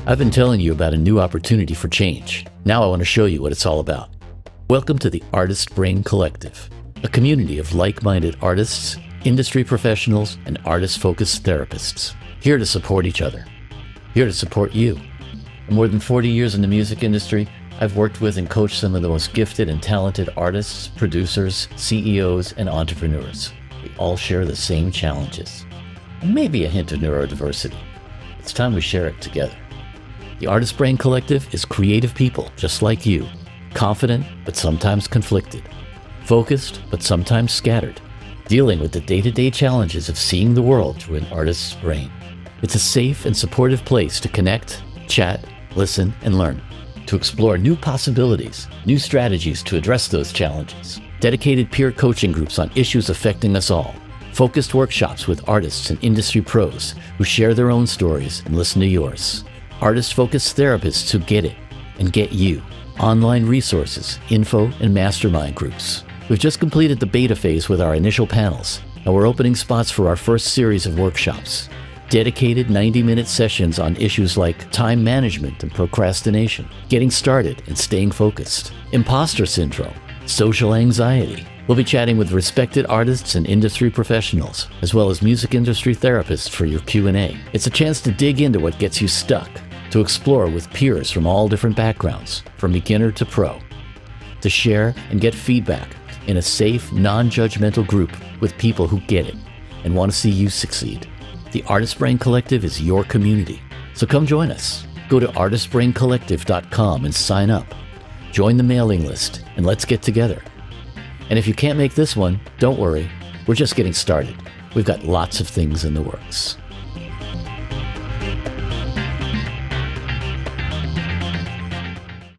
I've been telling you about a new opportunity for change. Now I want to show you what it's all about. Welcome to the Artist Brain Collective, a community of like-minded artists, industry professionals, and artist-focused therapists, here to support each other, here to support you. In more than 40 years in the music industry, I've worked with and coached some of the most gifted and talented artists, producers, CEOs, and entrepreneurs. We all share the same challenges, and maybe a hint of neurodiversity. It's time we share it together. The Artist Brain Collective is creative people just like you, confident but sometimes conflicted, focused but sometimes scattered, dealing with the day-to-day challenges of seeing the world through an artist's brain. It's a safe and supportive place to connect, chat, listen, and learn, to explore new possibilities, new strategies to address those challenges, dedicated peer coaching groups on issues affecting us all, focused workshops with artists and industry pros who share their own stories and listen to yours, artist-focused therapists who get it and get you, online resources, info, and mastermind groups. We've just completed the beta phase with our initial panels, and we're opening spots for our first series of workshops. Dedicated 90-minute sessions on issues like time management and procrastination, getting started and staying focused, imposter syndrome, social anxiety. We'll be chatting with respected artists and industry professionals, as well as music industry therapists for your Q&A. It's a chance to dig into what gets you stuck, to explore with peers from all different backgrounds, from beginner to pro, to share and get feedback in a safe, non-judgmental group with people who get it and want to see you succeed. The Artist Brain Collective is your community, so come join us. Go to artistbraincollective.com and sign up. Join the mailing list and let's get together. And if you can't make this one, don't worry, we're just getting started. We've got lots of things in the works.